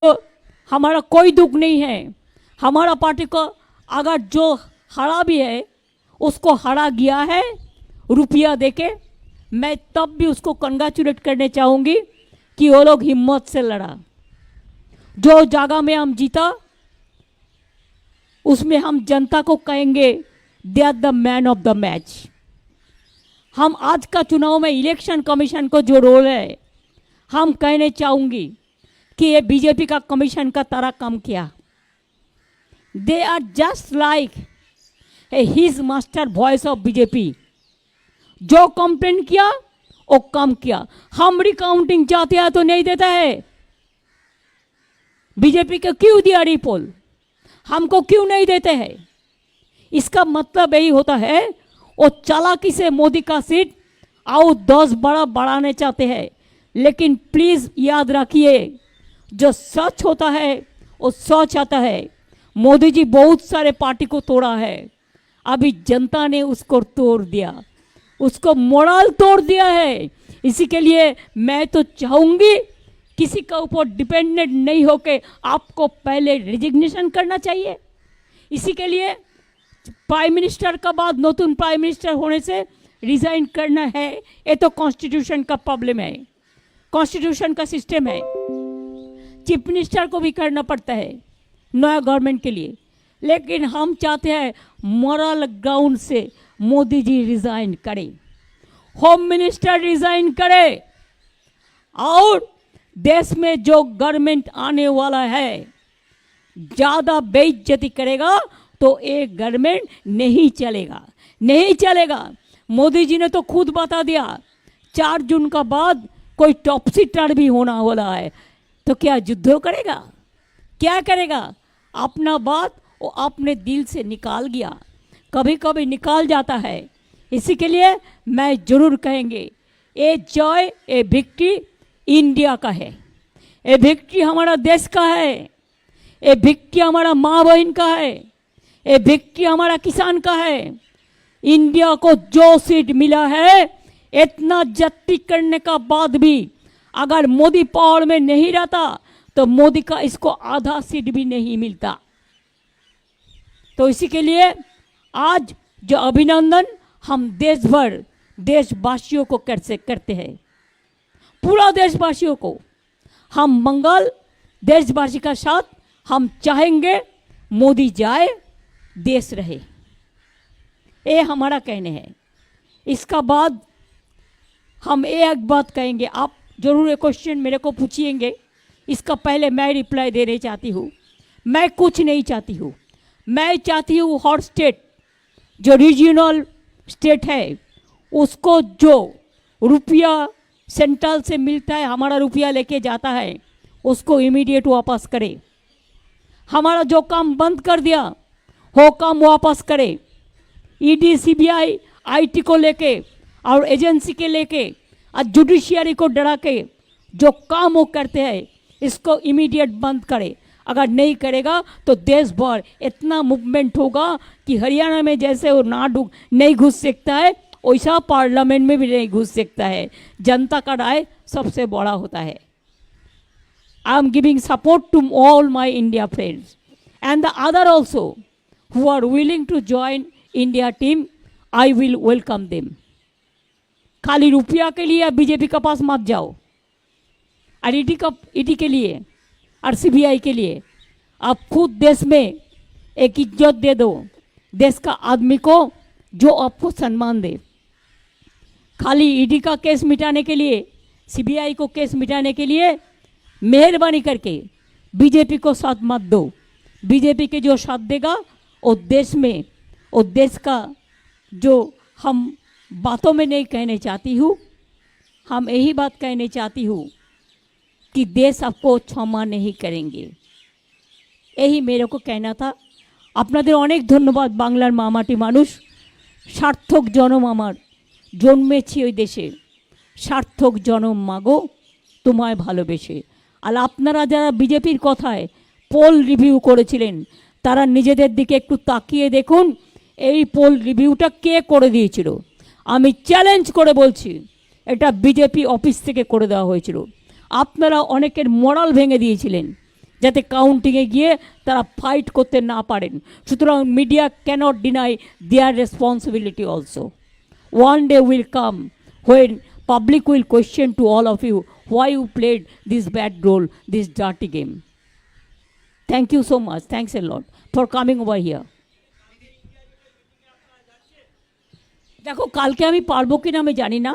तो हमारा कोई दुख नहीं है। हमारा पार्टी को अगर जो हरा भी है उसको हरा गया है रुपया देके, मैं तब भी उसको कंग्रेचुलेट करने चाहूँगी कि वो लोग हिम्मत से लड़ा। जो जगह में हम जीता उसमें हम जनता को कहेंगे they are the man of the match. हम आज का चुनाव में इलेक्शन कमीशन को जो रोल है, हम कहने चाहूँगी कि ये बीजेपी का कमीशन का तरह काम किया। They are just like his master voice of BJP. जो कंप्लेन किया वो कम किया। हम रिकाउंटिंग चाहते हैं तो नहीं देता है। बीजेपी को क्यों दिया रिपोल, हमको क्यों नहीं देते हैं? इसका मतलब यही होता है वो चालाकी से मोदी का सीट और 10 बड़ा बढ़ाने चाहते हैं। लेकिन प्लीज याद रखिए, जो सच होता है वो सच आता है। मोदी जी बहुत सारे पार्टी को तोड़ा है, अभी जनता ने उसको तोड़ दिया, उसको मोरल तोड़ दिया है। इसी के लिए मैं तो चाहूंगी किसी का ऊपर डिपेंडेंट नहीं होके आपको पहले रिजिग्नेशन करना चाहिए। इसी के लिए प्राइम मिनिस्टर का बाद नतून प्राइम मिनिस्टर होने से रिजाइन करना है। ये तो कॉन्स्टिट्यूशन का प्रॉब्लम है, कॉन्स्टिट्यूशन का सिस्टम है। चीफ मिनिस्टर को भी करना पड़ता है नया गवर्नमेंट के लिए। लेकिन हम चाहते हैं मोरल ग्राउंड से मोदी जी रिजाइन करें, होम मिनिस्टर रिजाइन करे, और देश में जो गवर्नमेंट आने वाला है ज़्यादा बेइज्जती करेगा तो एक गवर्नमेंट नहीं चलेगा, नहीं चलेगा। मोदी जी ने तो खुद बता दिया 4 जून का बाद कोई टॉपसी टर्न भी होना वाला है, तो क्या युद्ध करेगा, क्या करेगा? अपना बात वो अपने दिल से निकाल गया, कभी कभी निकाल जाता है। इसी के लिए मैं जरूर कहेंगे ये जॉय ये विक्ट्री इंडिया का है, ये विक्ट्री हमारा देश का है, ये विक्ट्री हमारा माँ बहन का है, ये विक्ट्री हमारा किसान का है। इंडिया को जो सीट मिला है, इतना जत्ती करने का बाद भी अगर मोदी पावर में नहीं रहता तो मोदी का इसको आधा सीट भी नहीं मिलता। तो इसी के लिए आज जो अभिनंदन हम देश भर देशवासियों को करते हैं, पूरा देशवासियों को हम मंगल देशवासी का साथ हम चाहेंगे मोदी जाए देश रहे, ये हमारा कहने हैं। इसका बाद हम एक बात कहेंगे, आप जरूर एक क्वेश्चन मेरे को पूछिएंगे, इसका पहले मैं रिप्लाई देने चाहती हूँ। मैं कुछ नहीं चाहती हूँ, मैं चाहती हूँ हर स्टेट जो रीजनल स्टेट है उसको जो रुपया सेंट्रल से मिलता है, हमारा रुपया लेके जाता है, उसको इमीडिएट वापस करे। हमारा जो काम बंद कर दिया वो काम वापस करे। ईडी सीबीआई आईटी को लेके और एजेंसी के लेके और जुडिशियरी को डरा के जो काम वो करते हैं इसको इमीडिएट बंद करे। अगर नहीं करेगा तो देश भर इतना मूवमेंट होगा कि हरियाणा में जैसे वो नहीं घुस सकता है, वैसा पार्लियामेंट में भी नहीं घुस सकता है। जनता का राय सबसे बड़ा होता है। I am giving support to all my India friends and the other also who are willing to join India team, I will welcome them. खाली रुपया के लिए बीजेपी के पास मत जाओ, और ईडी के लिए और सीबीआई के लिए आप खुद देश में एक इज्जत दे दो, देश का आदमी को जो आपको सम्मान दे। खाली ईडी का केस मिटाने के लिए, सीबीआई को केस मिटाने के लिए मेहरबानी करके बीजेपी को साथ मत दो। बीजेपी के जो साथ देगा वो देश में, वो देश का जो हम बातों में नहीं कहने चाहती हूँ, हम यही बात कहने चाहती हूँ कि देश आपको क्षमा नहीं करेंगे। यही मेरे को कहना था। আপনাদের অনেক ধন্যবাদ। বাংলার মামাটি মানুষ, সার্থক জনম আমার, জন্মেছি ওই দেশে, সার্থক জনম মাগো তোমায় ভালোবেসে। আর আপনারা যারা বিজেপির কথায় পোল রিভিউ করেছিলেন তারা নিজেদের দিকে একটু তাকিয়ে দেখুন এই পোল রিভিউটা কে করে দিয়েছিল। আমি চ্যালেঞ্জ করে বলছি এটা বিজেপি অফিস থেকে করে দেওয়া হয়েছিল। আপনারা অনেকের মোরাল ভেঙে দিয়েছিলেন যাতে কাউন্টিংয়ে গিয়ে তারা ফাইট করতে না পারেন। সুতরাং media cannot deny their responsibility also. One day will come when public will question to all of you why you played this bad role, this dirty game. Thank you so much. Thanks a lot for coming over here. দেখো কালকে আমি পারবো কিনা আমি জানি না,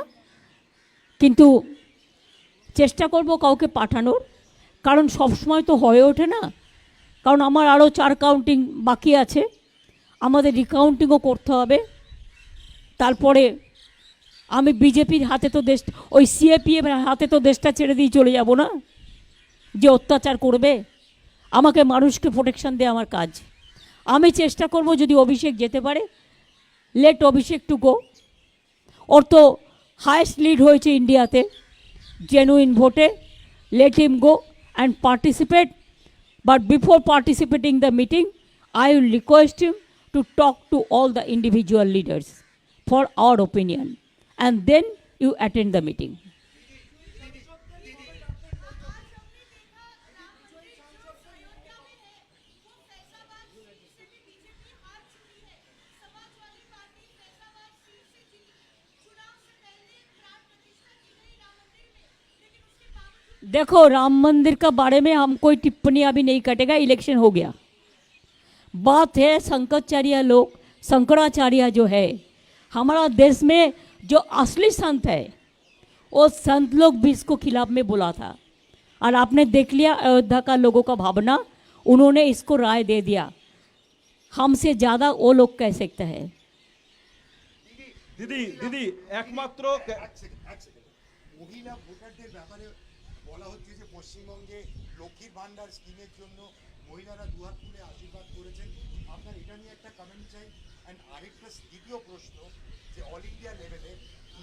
কিন্তু চেষ্টা করব কাউকে পাঠানোর, কারণ সবসময় তো হয়ে ওঠে না। কারণ আমার আরও 4 কাউন্টিং বাকি আছে, আমাদের রিকাউন্টিংও করতে হবে। তারপরে আমি বিজেপির হাতে তো দেশ, ওই সিএপিএম হাতে তো দেশটা ছেড়ে দিয়ে চলে যাব না, যে অত্যাচার করবে। আমাকে মানুষকে প্রোটেকশন দেওয়া আমার কাজ। আমি চেষ্টা করব যদি অভিষেক যেতে পারে, লেট অভিষেক টু গো। ওর তো হায়েস্ট লিড হয়েছে ইন্ডিয়াতে জেনুইন ভোটে, let him go and participate. But before participating the meeting I will request him to talk to all the individual leaders for our opinion, and then you attend the meeting. देखो राम मंदिर का बारे में हम कोई टिप्पणी अभी नहीं कटेगा, इलेक्शन हो गया। बात है शंकराचार्य लोग, शंकराचार्य जो है हमारा देश में जो असली संत है, वो संत लोग भी इसको खिलाफ में बोला था, और आपने देख लिया अयोध्या का लोगों का भावना, उन्होंने इसको राय दे दिया। हमसे ज़्यादा वो लोग कह सकते हैं। दीदी दीदी एकमात्र মহিলা ভোটারদের ব্যাপারে বলা হচ্ছে যে পশ্চিমবঙ্গে লক্ষ্মীর ভান্ডার স্কিমের জন্য মহিলারা দুহাত তুলে আশীর্বাদ করেছেন। আপনার এটা নিয়ে একটা কমেন্ট চাই। অ্যান্ড আরেকটা দ্বিতীয় প্রশ্ন, যে অল ইন্ডিয়া লেভেলে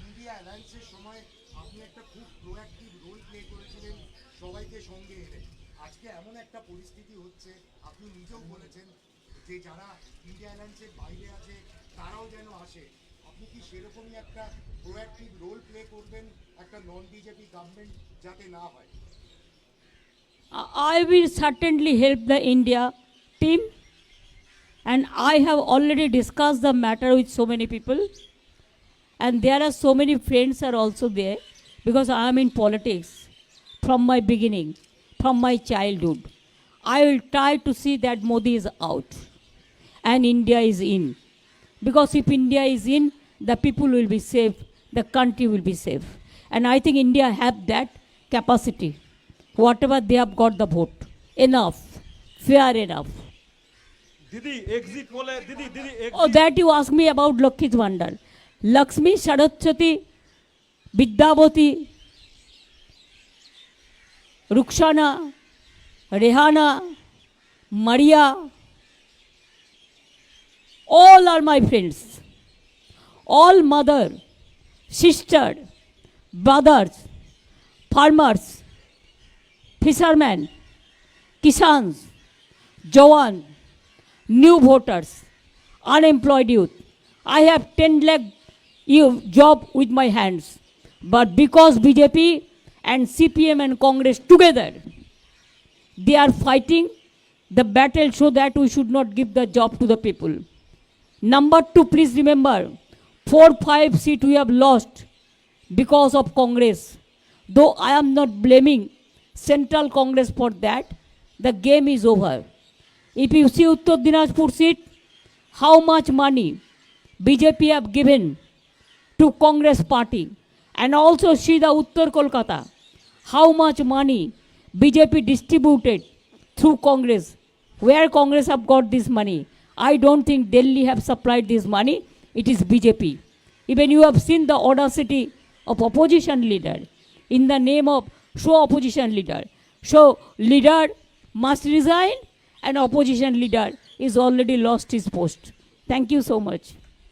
ইন্ডিয়া অ্যালায়েন্সের সময় আপনি একটা খুব প্রোঅ্যাক্টিভ রোল প্লে করেছিলেন সবাইকে সঙ্গে এনে। আজকে এমন একটা পরিস্থিতি হচ্ছে, আপনি নিজেও বলেছেন যে যারা ইন্ডিয়া অ্যালায়েন্সের বাইরে আছে তারাও যেন আসে। আপনি কি সেরকমই একটা প্রোঅ্যাক্টিভ রোল প্লে করবেন একটা নন বিজেপি গভর্নমেন্ট যাতে না হয়? I will certainly help the India team, and I have already discussed the matter with so many people, and there are so many friends are also there, because I am in politics from my beginning, from my childhood. I will try to see that Modi is out and India is in, because if India is in, the people will be safe, the country will be safe, and I think India have that capacity. Whatever they have got the vote, enough, fair enough. दीदी exit बोले दीदी दीदी Oh, that you ask me about Lakshmi's Vandal. Lakshmi, Saraswati, Vidyavati, Rukhsana, Rehana, Maria, all are my friends. All mother, sister, brothers, farmers, fishermen, kisans, Jawan, new voters, unemployed youth. I have 10 lakh job with my hands. But because BJP and CPM and Congress together, they are fighting the battle so that we should not give the job to the people. Number 2, please remember, 4-5 seats we have lost because of Congress. Though I am not blaming Central Congress for that, the game is over. If you see Uttar Dinajpur seat, how much money BJP have given to Congress party, and also see the Uttar Kolkata, how much money BJP distributed through Congress. Where Congress have got this money? I don't think Delhi have supplied this money. It is BJP. Even you have seen the audacity of opposition leader in the name of opposition leader. So leader must resign, and opposition leader is already lost his post. Thank you so much.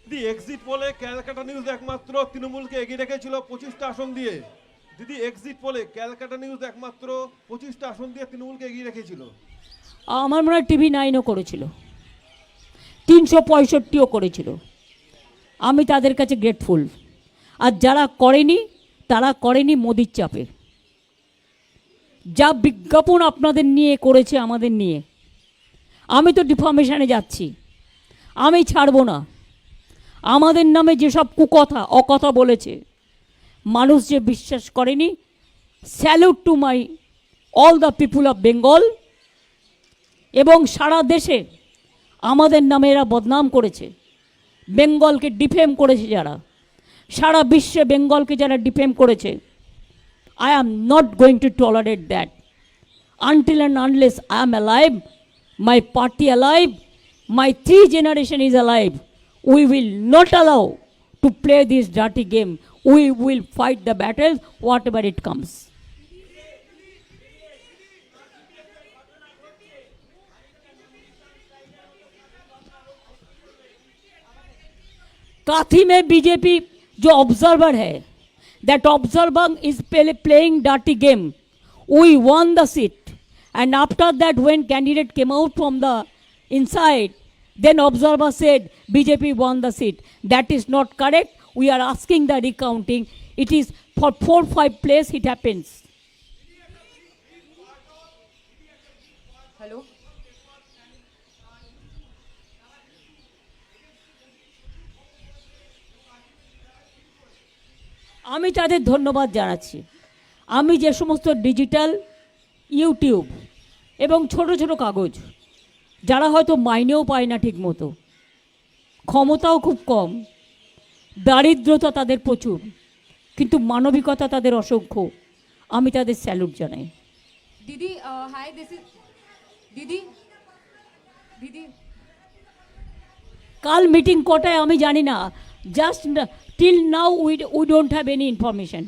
दीदी exit बोले Calcutta news একমাত্র তৃণমূলকে এগিয়ে রেখেছিল 25টা আসন দিয়ে। দিদি exit পোলে Calcutta news একমাত্র 25টা আসন দিয়ে তৃণমূলকে এগিয়ে রেখেছিল। আমার মনে হয় টিভি 9ও করেছিল, 365ও করেছিল। আমি তাদের কাছে গ্রেটফুল। আর যারা করেনি তারা করেনি মোদির চাপে। যা বিজ্ঞাপন আপনাদের নিয়ে করেছে আমাদের নিয়ে, আমি তো ডিফামেশনে যাচ্ছি, আমি ছাড়বো না। আমাদের নামে যেসব কুকথা অকথা বলেছে, মানুষ যে বিশ্বাস করেনি, salute to my all the people of Bengal. এবং সারা দেশে আমাদের নামে এরা বদনাম করেছে, বেঙ্গলকে ডিফেম করেছে যারা, সারা বিশ্বে বেঙ্গলকে যারা ডিফেম করেছে, I am not going to tolerate that. Until and unless I am alive, my party alive, my 3 generation is alive, we will not allow to play this dirty game. We will fight the battle, whatever it comes. काथी में BJP जो observer है, that observer is playing dirty game. We won the seat, and after that when candidate came out from the inside, then observer said BJP won the seat. That is not correct. We are asking the recounting. It is for 4-5 place it happens. Hello. আমি তাদের ধন্যবাদ জানাচ্ছি। আমি যে সমস্ত digital YouTube এবং ছোট ছোট কাগজ, যারা হয়তো মাইনেও পায় না ঠিক মতো, ক্ষমতাও খুব কম, দারিদ্রতা তাদের প্রচুর, কিন্তু মানবিকতা তাদের অসংখ্য, আমি তাদের স্যালুট জানাই। Didi, hi, this is Didi. Didi. কাল মিটিং কটায় আমি জানি না, just till now we don't have any information.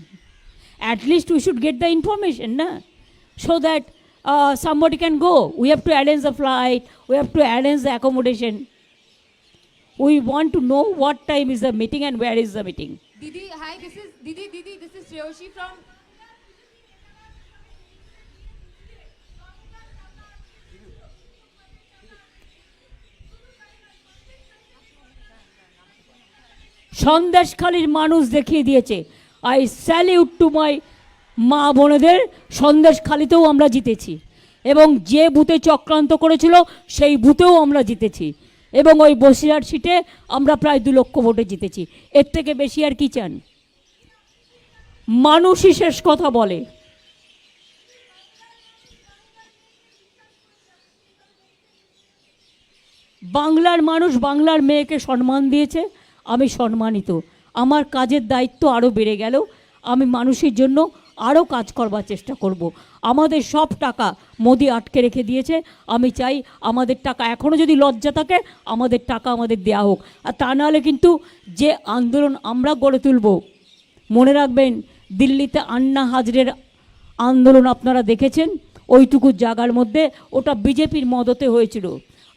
At least we should get the information, na? So that somebody can go. We have to arrange the flight, we have to arrange the accommodation. We want to know what time is the meeting and where is the meeting. Didi, hi, this is Didi, this is Shreyoshi from সন্দেশখালীর মানুষ দেখিয়ে দিয়েছে। I salute to my মা বোনেদের, সন্দেশখালীতেও আমরা জিতেছি, এবং যে বুথে চক্রান্ত করেছিল সেই বুথেও আমরা জিতেছি, এবং ওই বসিরহাট সিটে আমরা প্রায় 2 লক্ষ ভোটে জিতেছি। এর থেকে বেশি আর কি চান? মানুষই শেষ কথা বলে। বাংলার মানুষ বাংলার মেয়েকে সম্মান দিয়েছে, আমি সম্মানিত। আমার কাজের দায়িত্ব আরও বেড়ে গেল, আমি মানুষের জন্য আরও কাজ করবার চেষ্টা করব। আমাদের সব টাকা মোদি আটকে রেখে দিয়েছে, আমি চাই আমাদের টাকা, এখনও যদি লজ্জা থাকে আমাদের টাকা আমাদের দেওয়া হোক। আর তা নাহলে কিন্তু যে আন্দোলন আমরা গড়ে তুলব, মনে রাখবেন দিল্লিতে আন্না হাজরের আন্দোলন আপনারা দেখেছেন, ওইটুকু জায়গার মধ্যে ওটা বিজেপির মদতে হয়েছিল,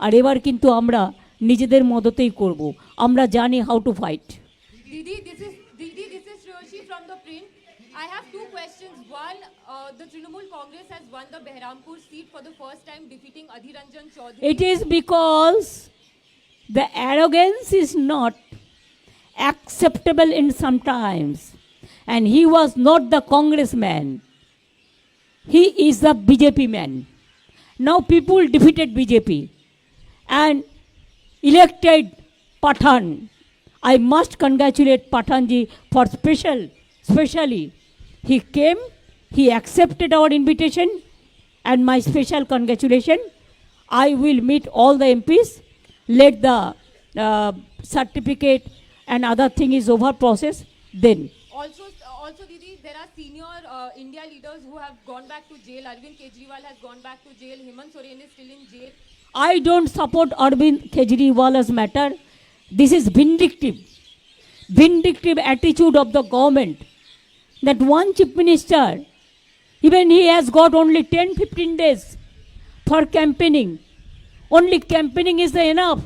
আর এবার কিন্তু আমরা নিজেদের মদতেই করব। আমরা জানি how to fight. Didi, this is Shreyoshi from the print. I have 2 questions. One, the Trinamool Congress has won the Behrampur seat for the first time, defeating Adhir Ranjan Chaudhary. It is because the arrogance is not acceptable in some times, and he was not the congressman, he is the BJP man. Now people defeated BJP and elected Pathan. I must congratulate Pathanji for specially he came, he accepted our invitation, and my special congratulation. I will meet all the MPs, let the certificate and other thing is over process, then. Also, Didi, there are senior India leaders who have gone back to jail. Arvind Kejriwal has gone back to jail. Hemant Soren is still in jail. I don't support Arvind Kejriwal's matter. This is vindictive attitude of the government. That one chief minister, even he has got only 10-15 days for campaigning. Only campaigning is enough.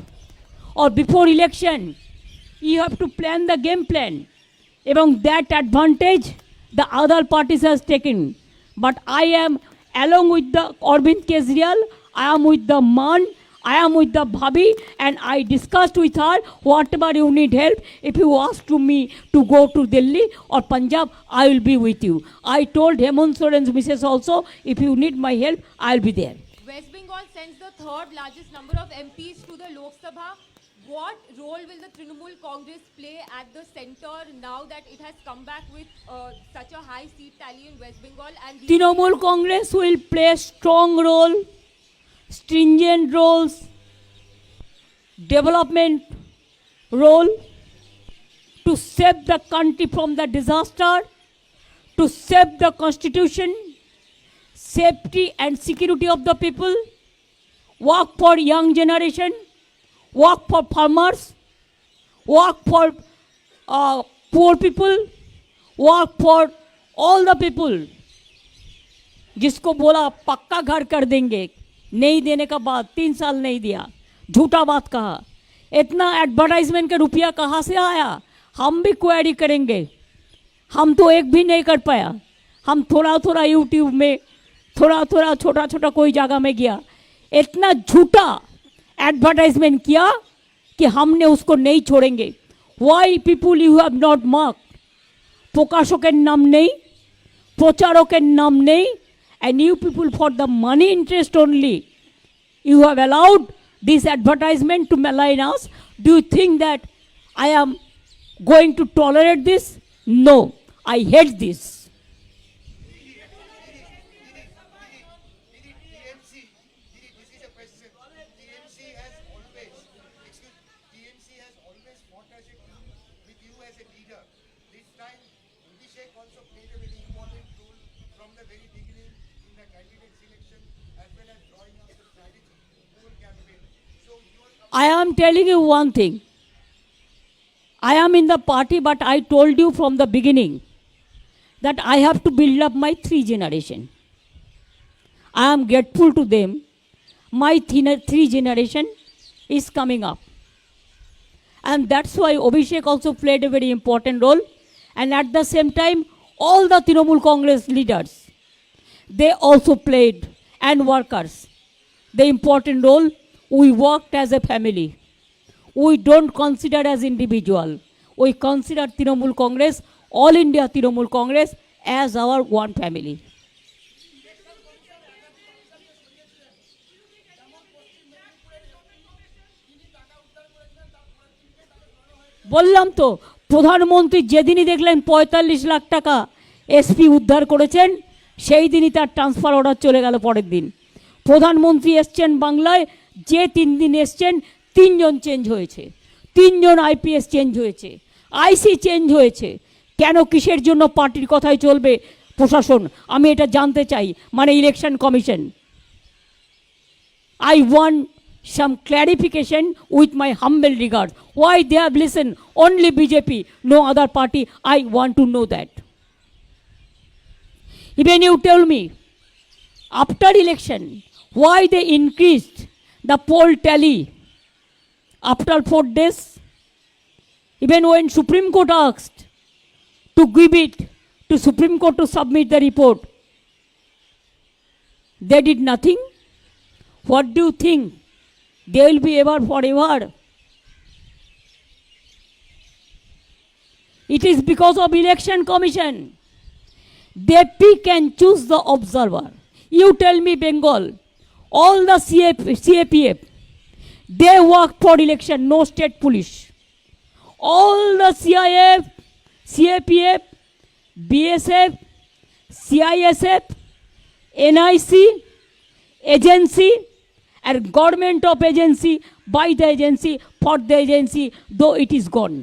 Or before election, you have to plan the game plan. Among that advantage, the other parties has taken. But I am along with the Arvind Kejriwal, I am with the man, I am with the Bhabhi and I discussed with her whatever you need help. If you ask to me to go to Delhi or Punjab, I will be with you. I told Hemant Soren's missus also, if you need my help, I will be there. West Bengal sends the third largest number of MPs to the Lok Sabha. What role will the Trinamool Congress play at the center now that it has come back with such a high seat tally in West Bengal? And Trinamool Congress will play a strong role, stringent roles, development role to save the country from the disaster, to save the constitution, safety and security of the people, work for young generation, work for farmers, work for poor people, work for all the people. जिसको बोला पक्का घर कर देंगे, नहीं देने का बाद 3 साल नहीं दिया, झूठा बात कहा. इतना एडवर्टाइजमेंट का रुपया कहाँ से आया? हम भी क्वेरी करेंगे. हम तो एक भी नहीं कर पाया. हम थोड़ा थोड़ा यूट्यूब में, थोड़ा थोड़ा छोटा छोटा कोई जगह में गया. इतना झूठा एडवर्टाइजमेंट किया कि हमने उसको नहीं छोड़ेंगे. Why people you have not mark? प्रकाशकेर नाम नहीं, प्रचारकेर नाम नहीं, and you people for the money interest only, you have allowed this advertisement to malign us. Do you think that I am going to tolerate this? No, I hate this. TMC has always fought as a team with you as a leader. This time, Abhishek also played a very important role from the very beginning in the candidate selection as well as drawing up the strategy, whole campaign. So you are I am telling you one thing. I am in the party, but I told you from the beginning that I have to build up my 3 generation. I am grateful to them. My 3 generation is coming up. And that's why Abhishek also played a very important role. And at the same time, all the Trinamool Congress leaders, they also played, and workers, the important role. We worked as a family. We don't consider as individual. We consider Trinamool Congress, All India Trinamool Congress, as our one family. বললাম তো, প্রধানমন্ত্রী যেদিনই দেখলেন 45 লাখ টাকা SP উদ্ধার করেছেন, সেই দিনই তার ট্রান্সফার অর্ডার চলে গেল পরের দিন. প্রধানমন্ত্রী এসছেন বাংলায়, যে 3 দিন এসছেন 3 জন চেঞ্জ হয়েছে, 3 জন আইপিএস চেঞ্জ হয়েছে, আইসি চেঞ্জ হয়েছে. কেন, কিসের জন্য পার্টির কথাই চলবে প্রশাসন? আমি এটা জানতে চাই, মানে election commission. I want some clarification with my humble regards. Why they have listened only BJP, no other party? I want to know that. Even you tell me, after election, why they increased the poll tally after 4 days? Even when Supreme Court asked to give it to Supreme Court to submit the report, they did nothing. What do you think? They will be ever forever. It is because of election commission. They pick and choose the observer. You tell me Bengal, all the CAPF, they work for election, no state police. All the CIF, CAPF, BSF, CISF, NIC, agency, and government of agency, by the agency, for the agency, though it is gone.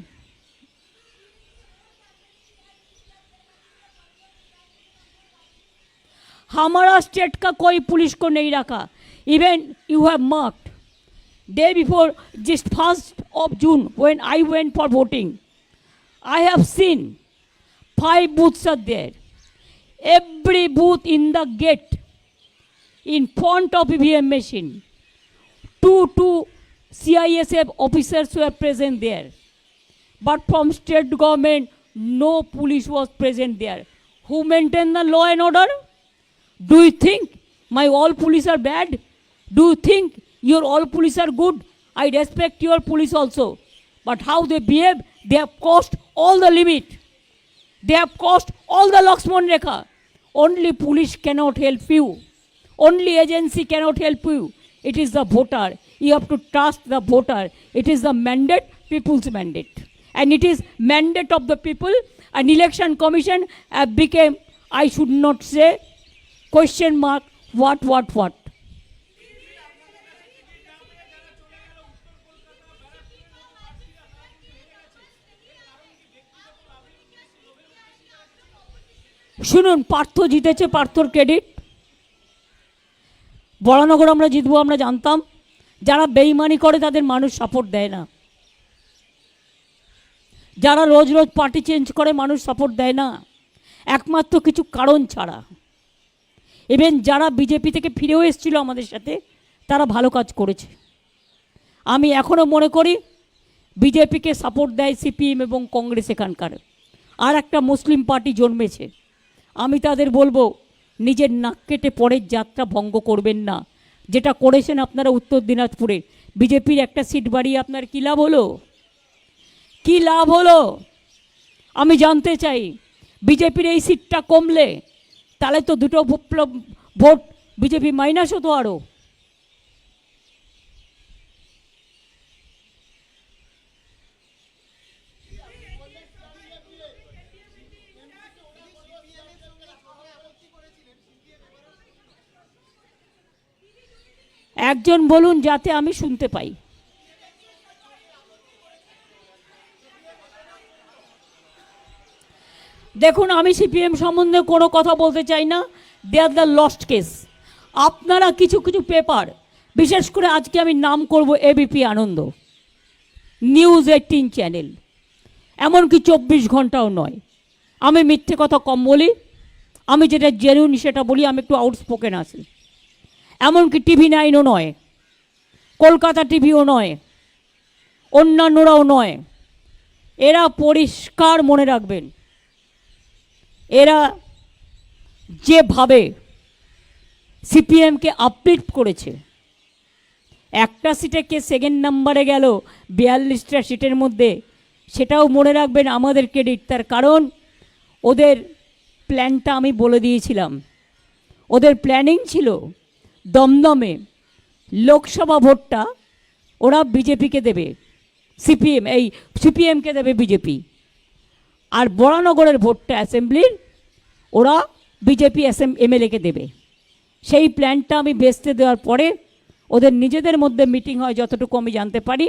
हमारा state का कोई police को नहीं रखा. Even you have marked, day before, just 1st of June, when I went for voting, I have seen 5 booths are there. Every booth in the gate, in front of EVM machine, 2 CISF officers were present there. But from state government, no police was present there. Who maintained the law and order? Do you think my all police are bad? Do you think Your all police are good. I respect your police also. But how they behave, they have crossed all the limit. They have crossed all the Lakshman Rekha. Only police cannot help you. Only agency cannot help you. It is the voter. You have to trust the voter. It is the mandate, people's mandate. And it is mandate of the people. An election commission became, I should not say, question mark, what. শুনুন, পার্থ জিতেছে, পার্থর credit. Baranagar আমরা জিতবো আমরা জানতাম। যারা বেইমানি করে তাদের মানুষ সাপোর্ট দেয় না। যারা রোজ রোজ পার্টি চেঞ্জ করে মানুষ সাপোর্ট দেয় না, একমাত্র কিছু কারণ ছাড়া। ইভেন যারা বিজেপি থেকে ফিরেও এসেছিল আমাদের সাথে, তারা ভালো কাজ করেছে। আমি এখনও মনে করি বিজেপিকে সাপোর্ট দেয় সিপিএম এবং কংগ্রেস এখানকার। আর একটা মুসলিম পার্টি জন্মেছে, আমি তাদের বলবো নিজের নাক কেটে পরের যাত্রা ভঙ্গ করবেন না। যেটা করেছেন আপনারা উত্তর দিনাজপুরে, বিজেপির একটা সিট বাড়িয়ে আপনার কী লাভ হলো? কী লাভ হলো আমি জানতে চাই। বিজেপির এই সিটটা কমলে তাহলে তো দুটো ভোট বিজেপি মাইনাস হতো আরও। একজন বলুন যাতে আমি শুনতে পাই। দেখুন, আমি সিপিএম সম্বন্ধে কোনো কথা বলতে চাই না। দে আর দ্য লস্ট কেস। আপনারা কিছু কিছু পেপার, বিশেষ করে আজকে আমি নাম করব এবিপি আনন্দ, নিউজ 18 চ্যানেল, এমনকি 24 ঘন্টাও নয়। আমি মিথ্যে কথা কম বলি, আমি যেটা জেনুইন সেটা বলি, আমি একটু আউটস্পোকেন আছি। এমনকি TV9ও নয়, কলকাতা টিভিও নয়, অন্যান্যরাও নয়। এরা পরিষ্কার মনে রাখবেন, এরা যেভাবে সিপিএমকে আপলিফট করেছে, একটা সিটে কে সেকেন্ড নাম্বারে গেল 42টা সিটের মধ্যে, সেটাও মনে রাখবেন আমাদের ক্রেডিট। তার কারণ ওদের প্ল্যানটা আমি বলে দিয়েছিলাম। ওদের প্ল্যানিং ছিল দমদমে লোকসভা ভোটটা ওরা বিজেপিকে দেবে, সিপিএমকে দেবে বিজেপি, আর বরানগরের ভোটটা অ্যাসেম্বলির ওরা বিজেপি এমএলএকে দেবে। সেই প্ল্যানটা আমি বেচতে দেওয়ার পরে ওদের নিজেদের মধ্যে মিটিং হয় যতটুকু আমি জানতে পারি,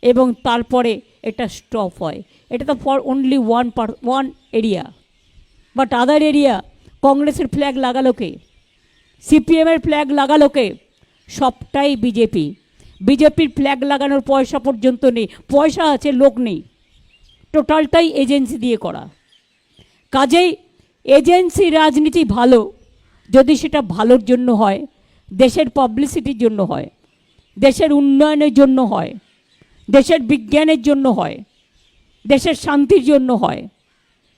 এবং তারপরে এটা স্টপ হয়। এটা তো for only one area, but other area কংগ্রেসের ফ্ল্যাগ লাগালোকে, সিপিএমের ফ্ল্যাগ লাগালোকে, সবটাই বিজেপি। বিজেপির ফ্ল্যাগ লাগানোর পয়সা পর্যন্ত নেই। পয়সা আছে, লোক নেই। টোটালটাই এজেন্সি দিয়ে করা। কাজেই এজেন্সি রাজনীতি ভালো যদি সেটা ভালোর জন্য হয়, দেশের পাবলিসিটির জন্য হয়, দেশের উন্নয়নের জন্য হয়, দেশের বিজ্ঞানের জন্য হয়, দেশের শান্তির জন্য হয়,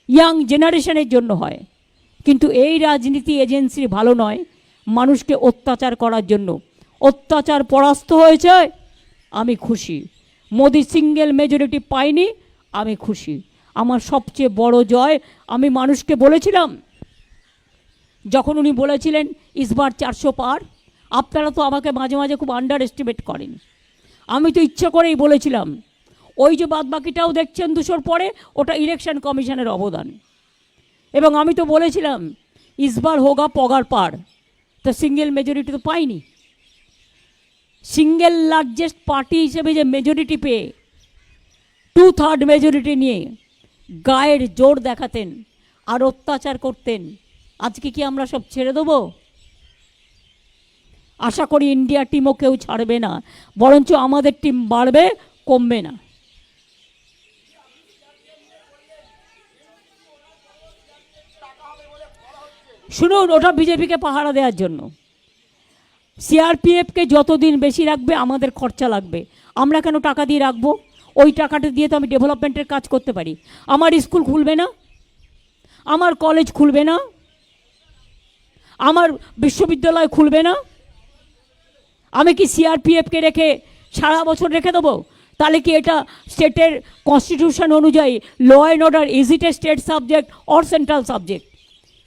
ইয়াং জেনারেশনের জন্য হয়। কিন্তু এই রাজনীতি এজেন্সি ভালো নয়, মানুষকে অত্যাচার করার জন্য। অত্যাচার পরাস্ত হয়েছে, আমি খুশি। মোদি সিঙ্গেল মেজরিটি পাইনি, আমি খুশি। আমার সবচেয়ে বড় জয়, আমি মানুষকে বলেছিলাম যখন উনি বলেছিলেন ইসবার 400 পার, আপনারা তো আমাকে মাঝে মাঝে খুব আন্ডার এস্টিমেট করেন। আমি তো ইচ্ছে করেই বলেছিলাম, ওই যে বাদবাকিটাও দেখছেন 200 পরে, ওটা ইলেকশন কমিশনের অবদান। এবং আমি তো বলেছিলাম ইসবার হোগা পগার পার, তো সিঙ্গেল মেজরিটি তো পাইনি। সিঙ্গেল লার্জেস্ট পার্টি হিসেবে যে মেজরিটি পেয়ে 2/3 মেজরিটি নিয়ে গায়ের জোর দেখাতেন আর অত্যাচার করতেন, আজকে কি আমরা সব ছেড়ে দেবো? আশা করি ইন্ডিয়া টিমও কেউ ছাড়বে না, বরঞ্চ আমাদের টিম বাড়বে, কমবে না। শুনুন, ওটা বিজেপিকে পাহারা দেওয়ার জন্য। সিআরপিএফকে যতদিন বেশি রাখবে আমাদের খরচা লাগবে। আমরা কেন টাকা দিয়ে রাখবো? ওই টাকাটা দিয়ে তো আমি ডেভেলপমেন্টের কাজ করতে পারি। আমার স্কুল খুলবে না, আমার কলেজ খুলবে না, আমার বিশ্ববিদ্যালয় খুলবে না, আমি কি সিআরপিএফকে রেখে সারা বছর রেখে দেবো? তাহলে কি এটা স্টেটের কনস্টিটিউশন অনুযায়ী law and order is it a state subject or central subject?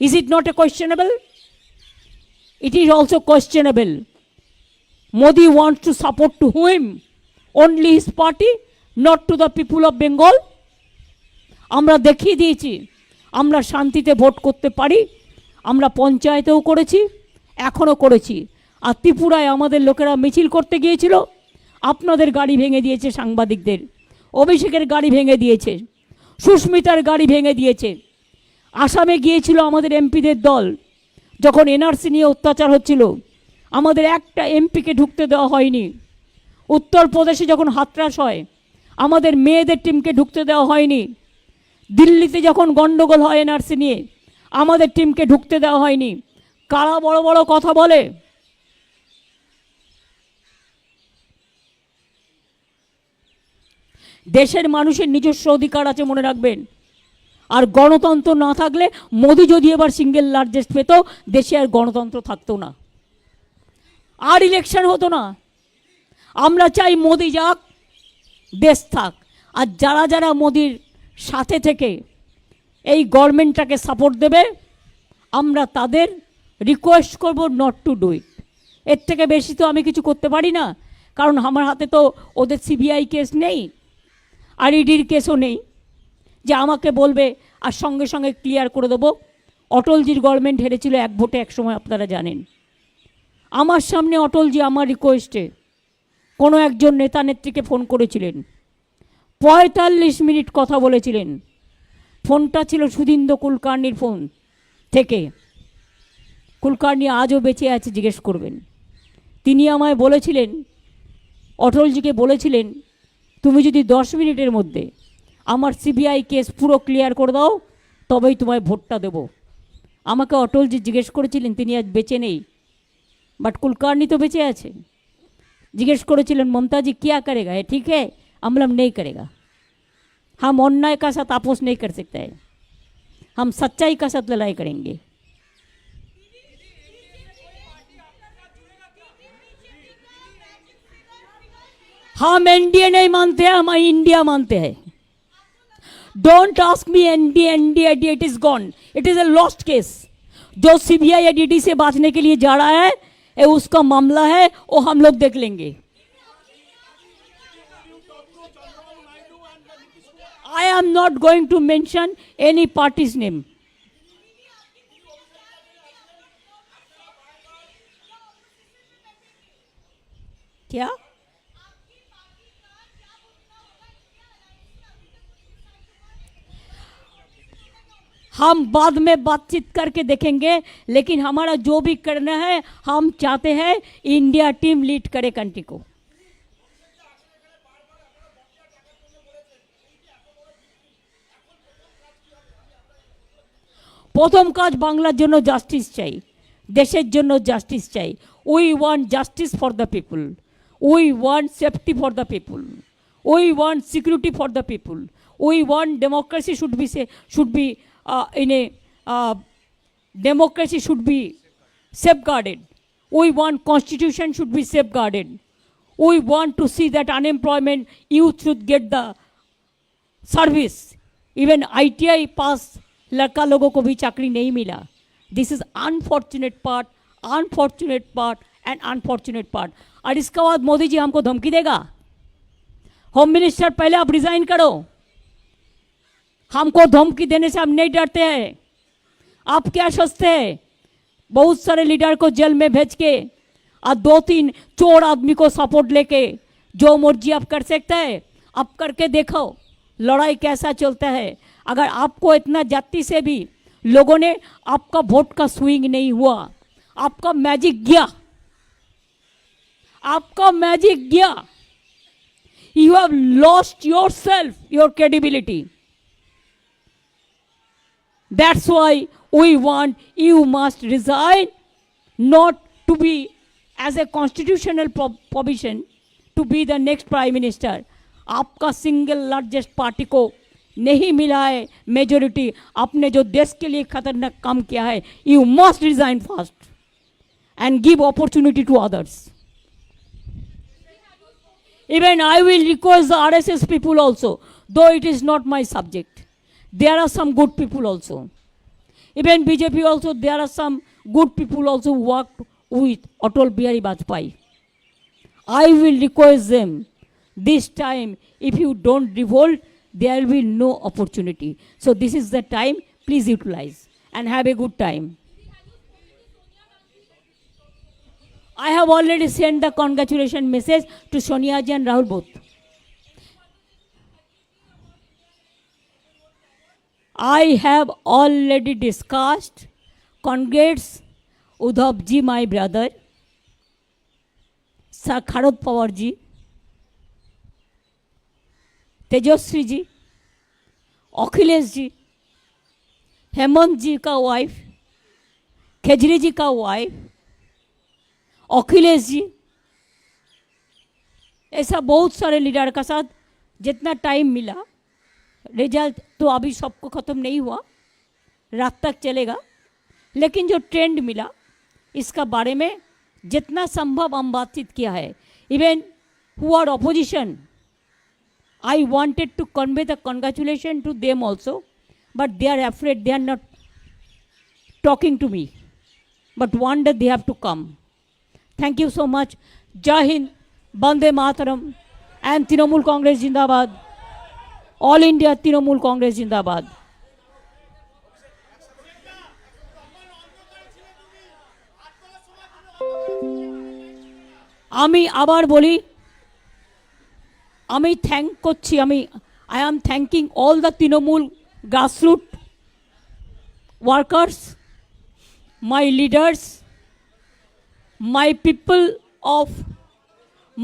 Is it not a questionable? It is also questionable. Modi wants to support to whom? Only his party, not to the people of Bengal. আমরা দেখিয়ে দিয়েছি আমরা শান্তিতে vote করতে পারি। আমরা পঞ্চায়েতেও করেছি, এখনও করেছি। আর ত্রিপুরায় আমাদের লোকেরা মিছিল করতে গিয়েছিল, আপনাদের গাড়ি ভেঙে দিয়েছে, সাংবাদিকদের। অভিষেকের গাড়ি ভেঙে দিয়েছে, সুস্মিতার গাড়ি ভেঙে দিয়েছে। আসামে গিয়েছিল আমাদের এমপিদের দল, যখন এনআরসি নিয়ে অত্যাচার হচ্ছিল আমাদের একটা এমপিকে ঢুকতে দেওয়া হয়নি। উত্তরপ্রদেশে যখন হাতরাস হয় আমাদের মেয়েদের টিমকে ঢুকতে দেওয়া হয়নি। দিল্লিতে যখন গণ্ডগোল হয় এনআরসি নিয়ে আমাদের টিমকে ঢুকতে দেওয়া হয়নি। কারা বড় বড় কথা বলে? দেশের মানুষের নিজস্ব অধিকার আছে, মনে রাখবেন। আর গণতন্ত্র না থাকলে, মোদি যদি এবার সিঙ্গেল লার্জেস্ট পেত, দেশে আর গণতন্ত্র থাকতো না, আর ইলেকশন হতো না। আমরা চাই মোদি যাক, দেশ থাক। আর যারা যারা মোদির সাথে থেকে এই গভর্নমেন্টটাকে সাপোর্ট দেবে, আমরা তাদের রিকোয়েস্ট করব নট টু ডু ইট। এর থেকে বেশি তো আমি কিছু করতে পারি না, কারণ আমার হাতে তো ওদের সিবিআই কেস নেই, আর ইডির কেসও নেই যে আমাকে বলবে আর সঙ্গে সঙ্গে ক্লিয়ার করে দেবো। অটলজির গভর্নমেন্ট হেরেছিল এক ভোটে এক সময়, আপনারা জানেন। আমার সামনে অটলজি আমার রিকোয়েস্টে কোনো একজন নেতা নেত্রীকে ফোন করেছিলেন, 45 মিনিট কথা বলেছিলেন। ফোনটা ছিল সুদীন্দ্র কুলকার্নির ফোন থেকে। কুলকার্নি আজও বেঁচে আছে, জিজ্ঞেস করবেন। তিনি আমায় বলেছিলেন, অটলজিকে বলেছিলেন, তুমি যদি 10 মিনিটের মধ্যে আমার সিবিআই কেস পুরো ক্লিয়ার করে দাও, তবেই তোমায় ভোটটা দেবো। আমাকে অটলজি জিজ্ঞেস করেছিলেন, তিনি আজ বেঁচে নেই, বাট কুলকার্নি তো বেঁচে আছে। জিজ্ঞেস করেছিলেন, মমতাজি क्या करेगा, है ठीक है? हम बोला नहीं करेगा। हम अन्याय का साथ আপোষ नहीं कर सकते हैं, हम सच्चाई का साथ लड़ाई करेंगे। हम एनडीए नहीं मानते हैं, हम इंडिया मानते हैं। Don't ask me NDA, it is gone, it is a lost case. जो सीबीआई एडीडी से बांचने के लिए जा रहा है, ये उसका मामला है, वो हम लोग देख लेंगे। I am not going to mention any party's name. क्या? हम बाद में बातचीत करके देखेंगे, लेकिन हमारा जो भी करना है, हम चाहते हैं इंडिया टीम लीड करे कंट्री को। প্রথম কাজ বাংলার জন্য জাস্টিস চাই, দেশের জন্য জাস্টিস চাই। We want justice for the people, we want safety for the people, we want security for the people, we want democracy should be in a democracy should be safeguarded. We want constitution should be safeguarded. We want to see that unemployment youth should get the service. Even ITI pass लड़का लोगों को भी चाकरी नहीं मिला. This is unfortunate part and unfortunate part. और इसके बाद मोदी जी हमको धमकी देगा, होम मिनिस्टर पहले आप रिजाइन करो। हमको धमकी देने से हम नहीं डरते हैं। आप क्या सोचते हैं, बहुत सारे लीडर को जेल में भेज के और 2-3 चोर आदमी को सपोर्ट लेके जो मर्जी आप कर सकते हैं, आप करके देखो लड़ाई कैसा चलता है। अगर आपको इतना जाति से भी लोगों ने आपका वोट का स्विंग नहीं हुआ, आपका मैजिक गया, आपका मैजिक गया, you have lost yourself, your credibility. That's why we want you must resign, not to be as a constitutional provision to be the next prime minister. आपका सिंगल लार्जेस्ट पार्टी को नहीं मिला है majority, आपने जो देश के लिए खतरनाक काम किया है, you must resign fast and give opportunity to others. Even I will request the RSS people also, though it is not my subject. There are some good people also. Even BJP also, there are some good people also who worked with Atal Bihari Vajpayee. I will request them, this time, if you don't revolt, there will be no opportunity. So this is the time, please utilize and have a good time. I have already sent the congratulation message to Sonia Ji and Rahul both. I have already discussed. Congrats, Udhav Ji, my brother, Sir Kharod Pawar Ji, Tejashwi ji, Akhilesh ji, Hemant जी का wife, khejri जी का wife, Akhilesh ji, ऐसा बहुत सारे leader का साथ जितना time मिला, result तो अभी सबको ख़त्म नहीं हुआ, रात तक चलेगा, लेकिन जो ट्रेंड मिला इसका बारे में जितना संभव हम बातचीत किया है. Even who are opposition, I wanted to convey the congratulation to them also, but they are afraid, they are not talking to me. But one day they have to come. Thank you so much. Jai Hind, Bande Mataram, and Trinamool Congress Jindabad. All India Trinamool Congress Jindabad. আমি আবার বলি, আমি thank করছি, I am thanking all the Trinamool grassroots workers, my leaders, my people of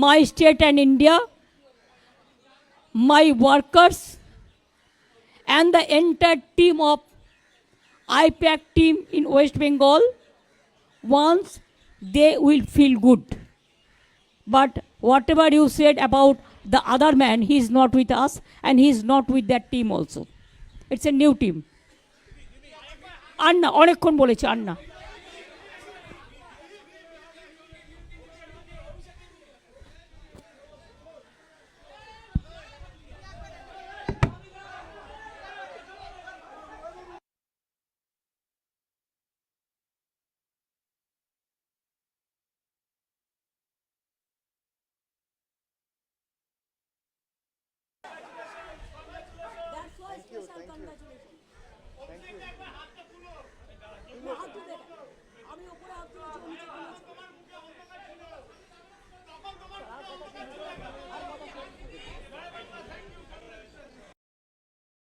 my state and India, my workers, and the entire team of IPAC team in West Bengal. Once they will feel good. But whatever you said about the other man, he is not with us and he is not with that team also. It's a new team. Anna, অনেকক্ষণ বলেছে Anna.